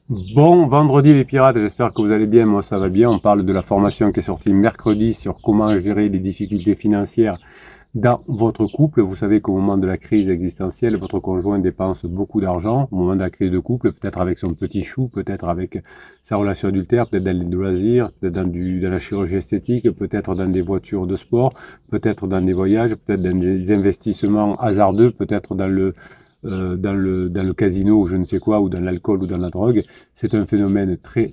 Bon vendredi les pirates, j'espère que vous allez bien, moi ça va bien. On parle de la formation qui est sortie mercredi sur comment gérer les difficultés financières dans votre couple. Vous savez qu'au moment de la crise existentielle, votre conjoint dépense beaucoup d'argent. Au moment de la crise de couple, peut-être avec son petit chou, peut-être avec sa relation adultère, peut-être dans les loisirs, peut-être dans la chirurgie esthétique, peut-être dans des voitures de sport, peut-être dans des voyages, peut-être dans des investissements hasardeux, peut-être dans le casino ou je ne sais quoi, ou dans l'alcool ou dans la drogue. C'est un phénomène très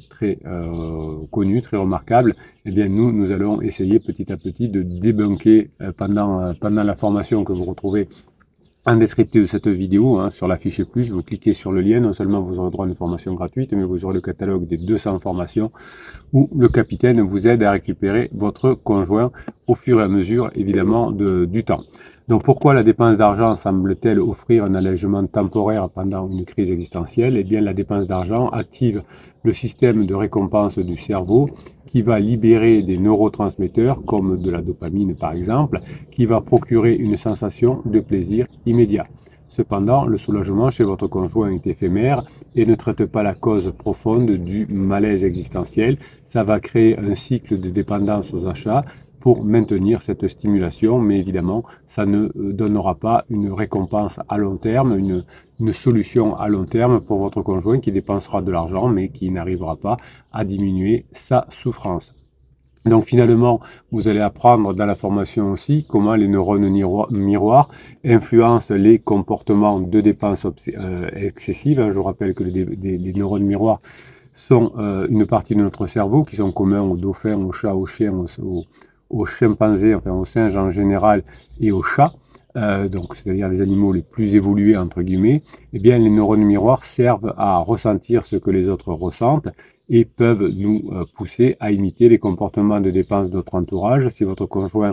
connu, très remarquable. Eh bien, nous allons essayer petit à petit de débunker pendant la formation que vous retrouvez en descriptif de cette vidéo, sur la fiche plus, vous cliquez sur le lien, non seulement vous aurez droit à une formation gratuite, mais vous aurez le catalogue des 200 formations où le capitaine vous aide à récupérer votre conjoint au fur et à mesure, évidemment, du temps. Donc pourquoi la dépense d'argent semble-t-elle offrir un allègement temporaire pendant une crise existentielle? Eh bien, la dépense d'argent active le système de récompense du cerveau qui va libérer des neurotransmetteurs comme de la dopamine par exemple, qui va procurer une sensation de plaisir immédiat. Cependant, le soulagement chez votre conjoint est éphémère et ne traite pas la cause profonde du malaise existentiel. Ça va créer un cycle de dépendance aux achats pour maintenir cette stimulation, mais évidemment, ça ne donnera pas une récompense à long terme, une solution à long terme pour votre conjoint qui dépensera de l'argent, mais qui n'arrivera pas à diminuer sa souffrance. Donc finalement, vous allez apprendre dans la formation aussi comment les neurones miroirs influencent les comportements de dépenses excessives. Je vous rappelle que les neurones miroirs sont une partie de notre cerveau qui sont communs aux dauphins, aux chats, aux chiens, aux chimpanzés, enfin aux singes en général et aux chats. Donc c'est-à-dire les animaux les plus évolués entre guillemets, eh bien les neurones miroirs servent à ressentir ce que les autres ressentent et peuvent nous pousser à imiter les comportements de dépense de notre entourage. Si votre conjoint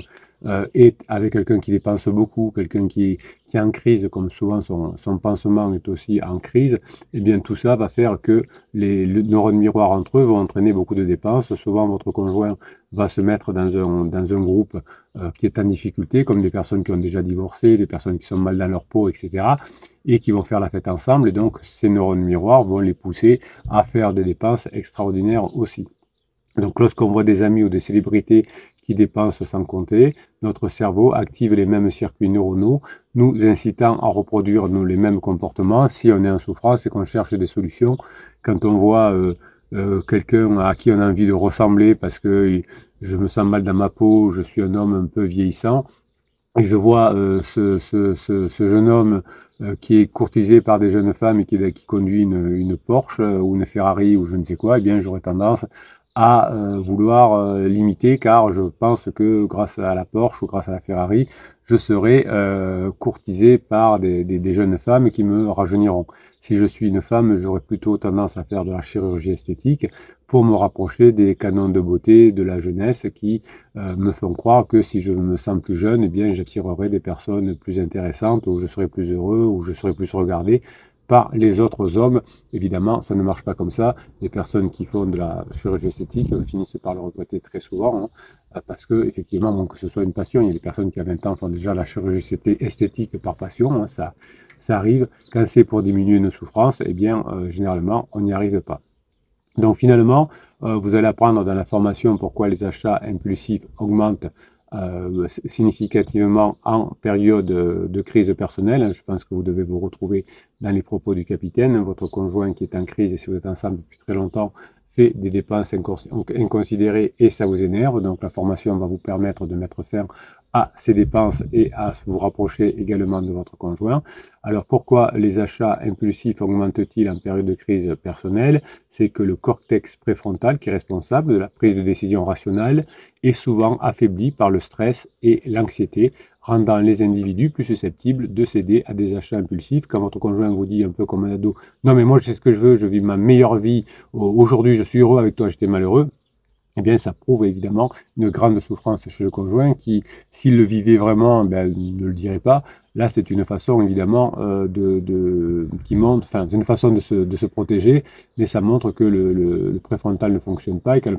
est avec quelqu'un qui dépense beaucoup, quelqu'un qui est en crise, comme souvent son pansement est aussi en crise, eh bien tout ça va faire que les neurones miroirs entre eux vont entraîner beaucoup de dépenses. Souvent votre conjoint va se mettre dans un groupe qui est en difficulté, comme des personnes qui ont déjà divorcé, des personnes qui sont mal dans leur peau, etc., et qui vont faire la fête ensemble. Et donc ces neurones miroirs vont les pousser à faire des dépenses extraordinaires aussi. Donc lorsqu'on voit des amis ou des célébrités qui dépensent sans compter, notre cerveau active les mêmes circuits neuronaux, nous incitant à reproduire les mêmes comportements si on est en souffrance et qu'on cherche des solutions. Quand on voit quelqu'un à qui on a envie de ressembler parce que je me sens mal dans ma peau, je suis un homme un peu vieillissant, et je vois ce jeune homme qui est courtisé par des jeunes femmes et qui conduit une Porsche ou une Ferrari ou je ne sais quoi, eh bien j'aurais tendance à vouloir l'imiter car je pense que grâce à la Porsche ou grâce à la Ferrari, je serai courtisé par des jeunes femmes qui me rajeuniront. Si je suis une femme, j'aurais plutôt tendance à faire de la chirurgie esthétique pour me rapprocher des canons de beauté de la jeunesse qui me font croire que si je me sens plus jeune, eh bien j'attirerai des personnes plus intéressantes, ou je serai plus heureux, ou je serai plus regardé par les autres hommes. Évidemment, ça ne marche pas comme ça. Les personnes qui font de la chirurgie esthétique finissent par le regretter très souvent, parce que effectivement, bon, que ce soit une passion, il y a des personnes qui à 20 ans font déjà la chirurgie esthétique par passion, ça arrive. Quand c'est pour diminuer une souffrance, eh bien, généralement, on n'y arrive pas. Donc finalement, vous allez apprendre dans la formation pourquoi les achats impulsifs augmentent significativement en période de crise personnelle. Je pense que vous devez vous retrouver dans les propos du capitaine. Votre conjoint qui est en crise, et si vous êtes ensemble depuis très longtemps, fait des dépenses inconsidérées et ça vous énerve. Donc la formation va vous permettre de mettre fin à ces dépenses et à vous rapprocher également de votre conjoint. Alors pourquoi les achats impulsifs augmentent-ils en période de crise personnelle? C'est que le cortex préfrontal, qui est responsable de la prise de décision rationnelle, est souvent affaibli par le stress et l'anxiété, rendant les individus plus susceptibles de céder à des achats impulsifs. Quand votre conjoint vous dit un peu comme un ado, non mais moi je sais ce que je veux, je vis ma meilleure vie, aujourd'hui je suis heureux, avec toi j'étais malheureux, eh bien, ça prouve évidemment une grande souffrance chez le conjoint qui, s'il le vivait vraiment, ben, ne le dirait pas. Là, c'est une façon évidemment qui montre, enfin, c'est une façon de se protéger, mais ça montre que le préfrontal ne fonctionne pas et quand le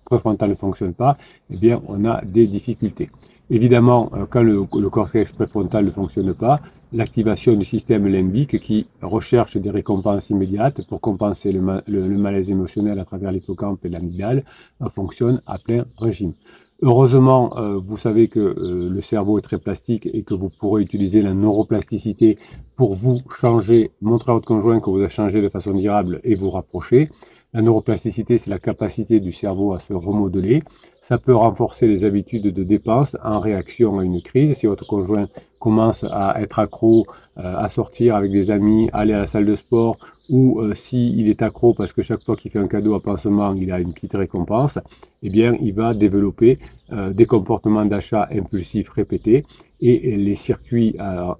préfrontal ne fonctionne pas, eh bien, on a des difficultés. Évidemment, quand le cortex préfrontal ne fonctionne pas, l'activation du système limbique qui recherche des récompenses immédiates pour compenser le malaise émotionnel à travers l'hippocampe et l'amygdale fonctionne à plein régime. Heureusement, vous savez que le cerveau est très plastique et que vous pourrez utiliser la neuroplasticité pour vous changer, montrer à votre conjoint que vous avez changé de façon durable et vous rapprocher. La neuroplasticité, c'est la capacité du cerveau à se remodeler. Ça peut renforcer les habitudes de dépense en réaction à une crise. Si votre conjoint commence à être accro, à sortir avec des amis, aller à la salle de sport, ou s'il est accro parce que chaque fois qu'il fait un cadeau à pansement, il a une petite récompense, eh bien, il va développer des comportements d'achat impulsifs répétés et les circuits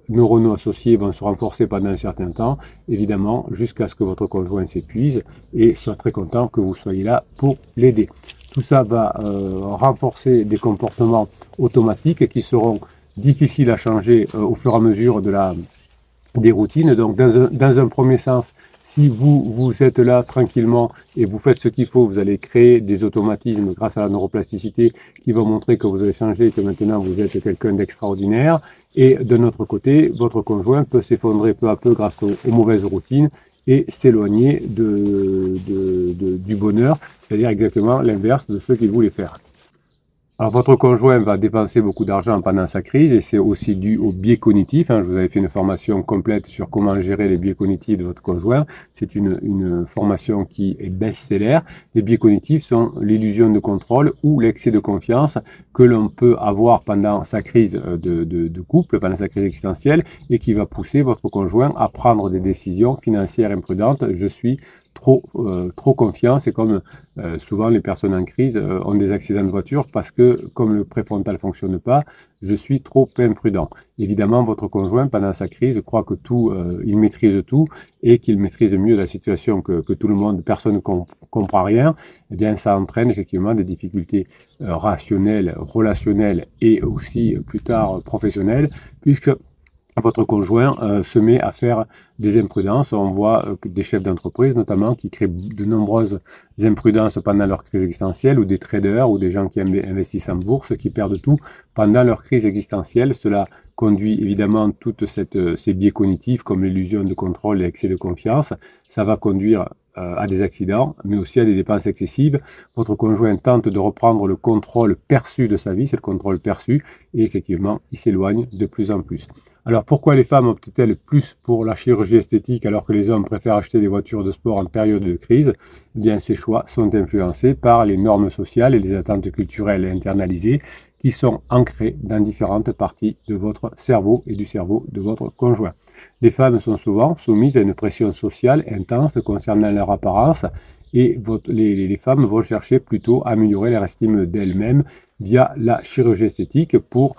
neuronaux associés vont se renforcer pendant un certain temps, évidemment, jusqu'à ce que votre conjoint s'épuise et soit très content que vous soyez là pour l'aider. Tout ça va renforcer des comportements automatiques qui seront difficiles à changer au fur et à mesure des routines. Donc, dans un premier sens, si vous êtes là tranquillement et vous faites ce qu'il faut, vous allez créer des automatismes grâce à la neuroplasticité qui vont montrer que vous avez changé et que maintenant vous êtes quelqu'un d'extraordinaire. Et de notre côté, votre conjoint peut s'effondrer peu à peu grâce aux mauvaises routines et s'éloigner du bonheur, c'est-à-dire exactement l'inverse de ce qu'il voulait faire. Alors, votre conjoint va dépenser beaucoup d'argent pendant sa crise et c'est aussi dû aux biais cognitifs. Je vous avais fait une formation complète sur comment gérer les biais cognitifs de votre conjoint. C'est une formation qui est best-seller. Les biais cognitifs sont l'illusion de contrôle ou l'excès de confiance que l'on peut avoir pendant sa crise de couple, pendant sa crise existentielle et qui va pousser votre conjoint à prendre des décisions financières imprudentes. Je suis trop confiant. C'est comme souvent les personnes en crise ont des accidents de voiture parce que comme le préfrontal ne fonctionne pas, je suis trop imprudent. Évidemment, votre conjoint, pendant sa crise, croit que il maîtrise tout et qu'il maîtrise mieux la situation que tout le monde, personne ne comprend rien. Eh bien, ça entraîne effectivement des difficultés rationnelles, relationnelles et aussi plus tard professionnelles, puisque votre conjoint se met à faire des imprudences. On voit des chefs d'entreprise notamment qui créent de nombreuses imprudences pendant leur crise existentielle, ou des traders ou des gens qui investissent en bourse qui perdent tout pendant leur crise existentielle. Cela conduit évidemment toutes ces biais cognitifs comme l'illusion de contrôle et l'excès de confiance. Ça va conduire à des accidents, mais aussi à des dépenses excessives. Votre conjoint tente de reprendre le contrôle perçu de sa vie, c'est le contrôle perçu, et effectivement, il s'éloigne de plus en plus. Alors, pourquoi les femmes optent-elles plus pour la chirurgie esthétique alors que les hommes préfèrent acheter des voitures de sport en période de crise? Eh bien, ces choix sont influencés par les normes sociales et les attentes culturelles internalisées qui sont ancrées dans différentes parties de votre cerveau et du cerveau de votre conjoint. Les femmes sont souvent soumises à une pression sociale intense concernant leur apparence et les femmes vont chercher plutôt à améliorer leur estime d'elles-mêmes via la chirurgie esthétique pour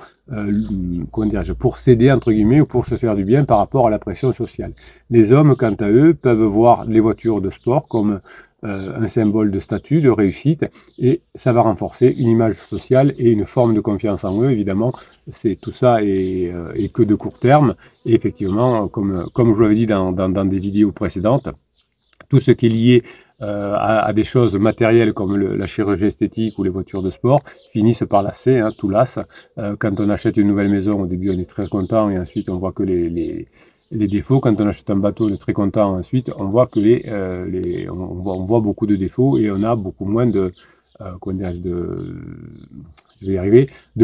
s'aider entre guillemets ou pour se faire du bien par rapport à la pression sociale. Les hommes, quant à eux, peuvent voir les voitures de sport comme un symbole de statut, de réussite, et ça va renforcer une image sociale et une forme de confiance en eux. Évidemment, tout ça est que de court terme, et effectivement, comme je vous l'avais dit dans des vidéos précédentes, tout ce qui est lié à des choses matérielles comme la chirurgie esthétique ou les voitures de sport finissent par lasser, tout lasse. Quand on achète une nouvelle maison, au début on est très content et ensuite on voit que les défauts. Quand on achète un bateau, on est très content. Ensuite, on voit que on voit beaucoup de défauts et on a beaucoup moins de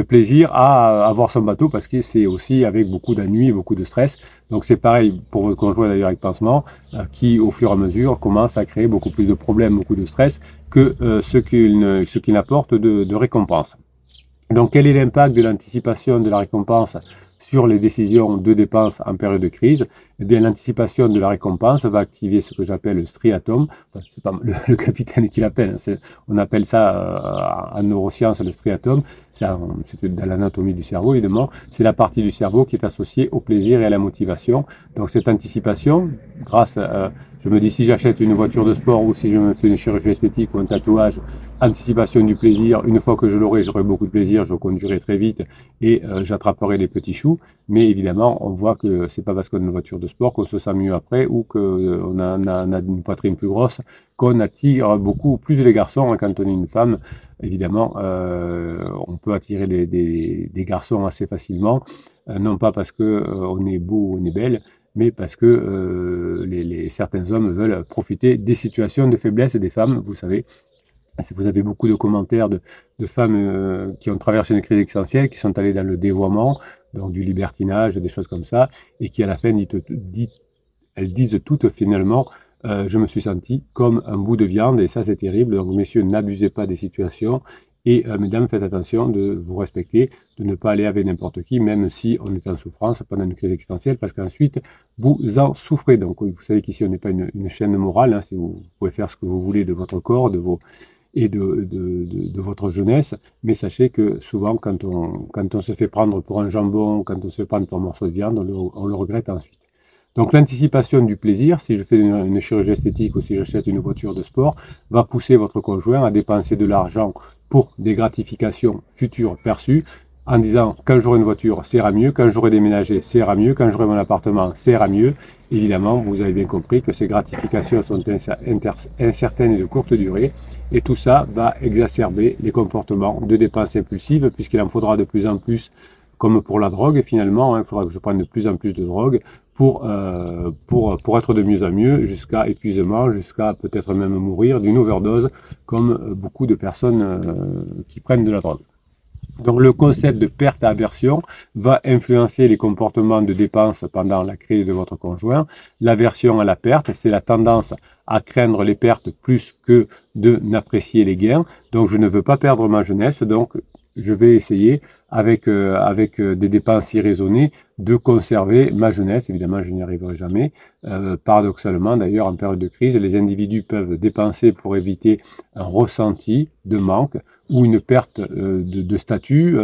plaisir à avoir son bateau parce que c'est aussi avec beaucoup d'ennuis, beaucoup de stress. Donc c'est pareil pour votre conjoint d'ailleurs avec pansement qui au fur et à mesure commence à créer beaucoup plus de problèmes, beaucoup de stress que ce qu'il apporte de récompense. Donc quel est l'impact de l'anticipation de la récompense sur les décisions de dépenses en période de crise? Eh bien, l'anticipation de la récompense va activer ce que j'appelle le striatum. Enfin, c'est pas le capitaine qui l'appelle, on appelle ça en neurosciences le striatum. C'est dans l'anatomie du cerveau, évidemment. C'est la partie du cerveau qui est associée au plaisir et à la motivation. Donc, cette anticipation, je me dis si j'achète une voiture de sport ou si je me fais une chirurgie esthétique ou un tatouage, anticipation du plaisir. Une fois que je l'aurai, j'aurai beaucoup de plaisir, je conduirai très vite et j'attraperai les petits choux. tout. Mais évidemment, on voit que c'est pas parce qu'on a une voiture de sport qu'on se sent mieux après ou qu'on a une poitrine plus grosse qu'on attire beaucoup plus les garçons. Hein, quand on est une femme, évidemment, on peut attirer des garçons assez facilement. Non pas parce qu'on est beau ou on est belle, mais parce que certains hommes veulent profiter des situations de faiblesse des femmes, vous savez. Vous avez beaucoup de commentaires de femmes qui ont traversé une crise existentielle, qui sont allées dans le dévoiement, donc du libertinage, des choses comme ça, et qui à la fin elles disent toutes finalement je me suis senti comme un bout de viande, et ça c'est terrible. Donc messieurs, n'abusez pas des situations, et mesdames, faites attention de vous respecter, de ne pas aller avec n'importe qui, même si on est en souffrance pendant une crise existentielle, parce qu'ensuite vous en souffrez. Donc vous savez qu'ici on n'est pas une chaîne morale, hein, si vous pouvez faire ce que vous voulez de votre corps, de votre jeunesse, mais sachez que souvent quand on se fait prendre pour un jambon, quand on se fait prendre pour un morceau de viande, on le regrette ensuite. Donc l'anticipation du plaisir, si je fais une chirurgie esthétique ou si j'achète une voiture de sport, va pousser votre conjoint à dépenser de l'argent pour des gratifications futures perçues, en disant quand j'aurai une voiture, ça ira mieux, quand j'aurai déménagé, ça ira mieux, quand j'aurai mon appartement, ça ira mieux. Évidemment, vous avez bien compris que ces gratifications sont incertaines et de courte durée, et tout ça va exacerber les comportements de dépenses impulsives, puisqu'il en faudra de plus en plus, comme pour la drogue, finalement, hein, il faudra que je prenne de plus en plus de drogue pour être de mieux en mieux, jusqu'à épuisement, jusqu'à peut-être même mourir d'une overdose, comme beaucoup de personnes qui prennent de la drogue. Donc le concept de perte-aversion va influencer les comportements de dépenses pendant la crise de votre conjoint. L'aversion à la perte, c'est la tendance à craindre les pertes plus que de n'apprécier les gains. Donc je ne veux pas perdre ma jeunesse, donc je vais essayer avec des dépenses irraisonnées de conserver ma jeunesse. Évidemment, je n'y arriverai jamais. Paradoxalement, d'ailleurs, en période de crise, les individus peuvent dépenser pour éviter un ressenti de manque ou une perte de statut.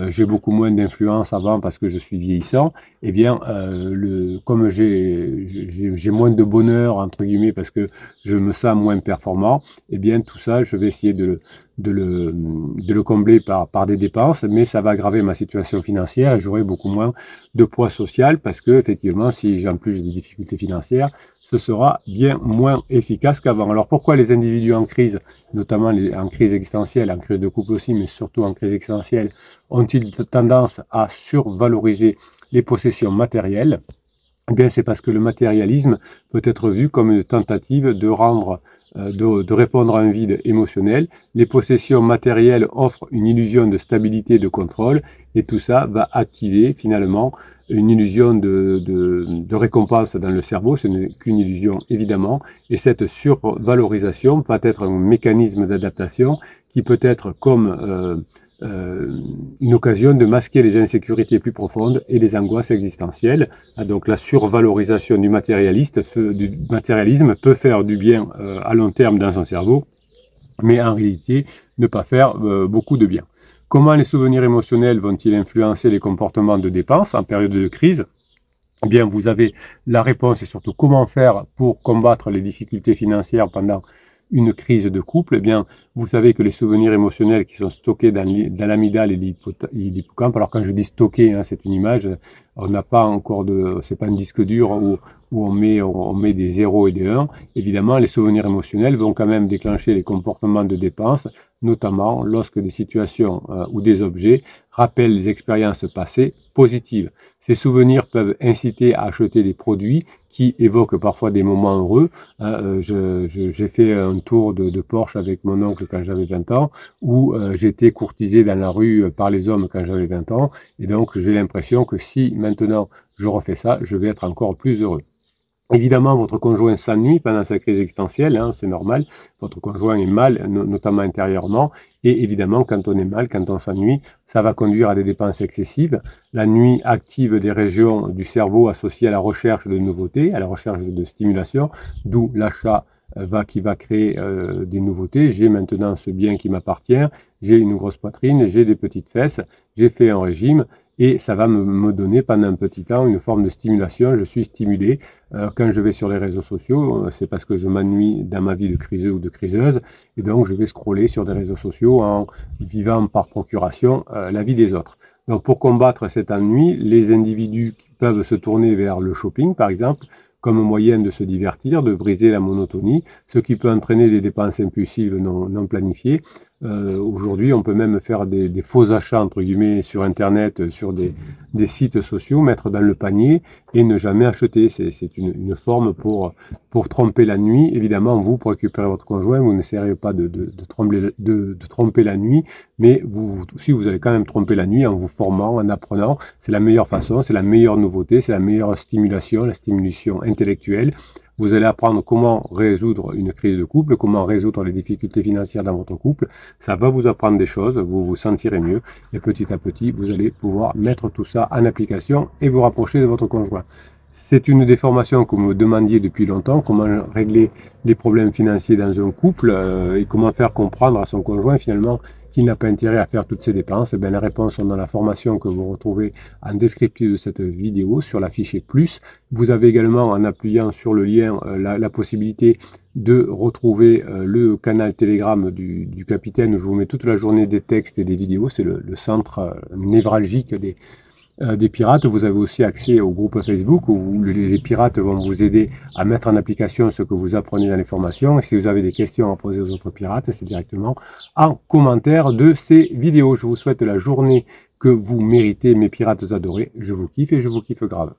J'ai beaucoup moins d'influence avant parce que je suis vieillissant. Eh bien, comme j'ai moins de bonheur, entre guillemets, parce que je me sens moins performant, eh bien, tout ça, je vais essayer de le combler par des dépenses, mais ça va aggraver ma situation financière et j'aurai beaucoup moins de poids social parce que, effectivement, si en plus j'ai des difficultés financières, ce sera bien moins efficace qu'avant. Alors pourquoi les individus en crise, notamment en crise existentielle, en crise de couple aussi, mais surtout en crise existentielle, ont-ils tendance à survaloriser les possessions matérielles? Eh bien, c'est parce que le matérialisme peut être vu comme une tentative de répondre à un vide émotionnel. Les possessions matérielles offrent une illusion de stabilité, de contrôle, et tout ça va activer finalement une illusion de récompense dans le cerveau. Ce n'est qu'une illusion évidemment, et cette survalorisation va être un mécanisme d'adaptation qui peut être comme une occasion de masquer les insécurités plus profondes et les angoisses existentielles. Donc la survalorisation du matérialisme peut faire du bien à long terme dans son cerveau, mais en réalité ne pas faire beaucoup de bien. Comment les souvenirs émotionnels vont-ils influencer les comportements de dépenses en période de crise? Eh bien, vous avez la réponse et surtout comment faire pour combattre les difficultés financières pendant une crise de couple. Eh bien, vous savez que les souvenirs émotionnels qui sont stockés dans l'amygdale et l'hippocampe, alors quand je dis stocké, hein, c'est une image, on n'a pas encore c'est pas un disque dur où on met des 0 et des 1. Évidemment, les souvenirs émotionnels vont quand même déclencher les comportements de dépense, notamment lorsque des situations ou des objets rappellent les expériences passées positives. Ces souvenirs peuvent inciter à acheter des produits qui évoquent parfois des moments heureux. J'ai fait un tour de Porsche avec mon oncle quand j'avais 20 ans, où j'étais courtisé dans la rue par les hommes quand j'avais 20 ans, et donc j'ai l'impression que si maintenant je refais ça, je vais être encore plus heureux. Évidemment, votre conjoint s'ennuie pendant sa crise existentielle, hein, c'est normal. Votre conjoint est mal, notamment intérieurement. Et évidemment, quand on est mal, quand on s'ennuie, ça va conduire à des dépenses excessives. La nuit active des régions du cerveau associées à la recherche de nouveautés, à la recherche de stimulation, d'où l'achat qui va créer des nouveautés. J'ai maintenant ce bien qui m'appartient, j'ai une grosse poitrine, j'ai des petites fesses, j'ai fait un régime. et ça va me donner pendant un petit temps une forme de stimulation. Je suis stimulé. Quand je vais sur les réseaux sociaux, c'est parce que je m'ennuie dans ma vie de criseux ou de criseuse, et donc je vais scroller sur des réseaux sociaux en vivant par procuration la vie des autres. Donc pour combattre cet ennui, les individus qui peuvent se tourner vers le shopping, par exemple, comme moyen de se divertir, de briser la monotonie, ce qui peut entraîner des dépenses impulsives non planifiées. Aujourd'hui, on peut même faire des faux achats, entre guillemets, sur Internet, sur des sites sociaux, mettre dans le panier et ne jamais acheter. C'est une forme pour tromper la nuit. Évidemment, vous, pour récupérer votre conjoint, vous n'essayerez pas de tromper la nuit, mais si vous allez quand même tromper la nuit en vous formant, en apprenant, c'est la meilleure façon, c'est la meilleure nouveauté, c'est la meilleure stimulation, la stimulation intellectuelle. Vous allez apprendre comment résoudre une crise de couple, comment résoudre les difficultés financières dans votre couple. Ça va vous apprendre des choses, vous vous sentirez mieux et petit à petit, vous allez pouvoir mettre tout ça en application et vous rapprocher de votre conjoint. C'est une des formations que vous me demandiez depuis longtemps, comment régler les problèmes financiers dans un couple et comment faire comprendre à son conjoint finalement qu'il n'a pas intérêt à faire toutes ces dépenses. Les réponses sont dans la formation que vous retrouvez en descriptif de cette vidéo sur la fichier plus. Vous avez également, en appuyant sur le lien, la possibilité de retrouver le canal Telegram du capitaine où je vous mets toute la journée des textes et des vidéos. C'est le centre névralgique des pirates. Vous avez aussi accès au groupe Facebook où les pirates vont vous aider à mettre en application ce que vous apprenez dans les formations. Et si vous avez des questions à poser aux autres pirates, c'est directement en commentaire de ces vidéos. Je vous souhaite la journée que vous méritez, mes pirates adorés. Je vous kiffe et je vous kiffe grave.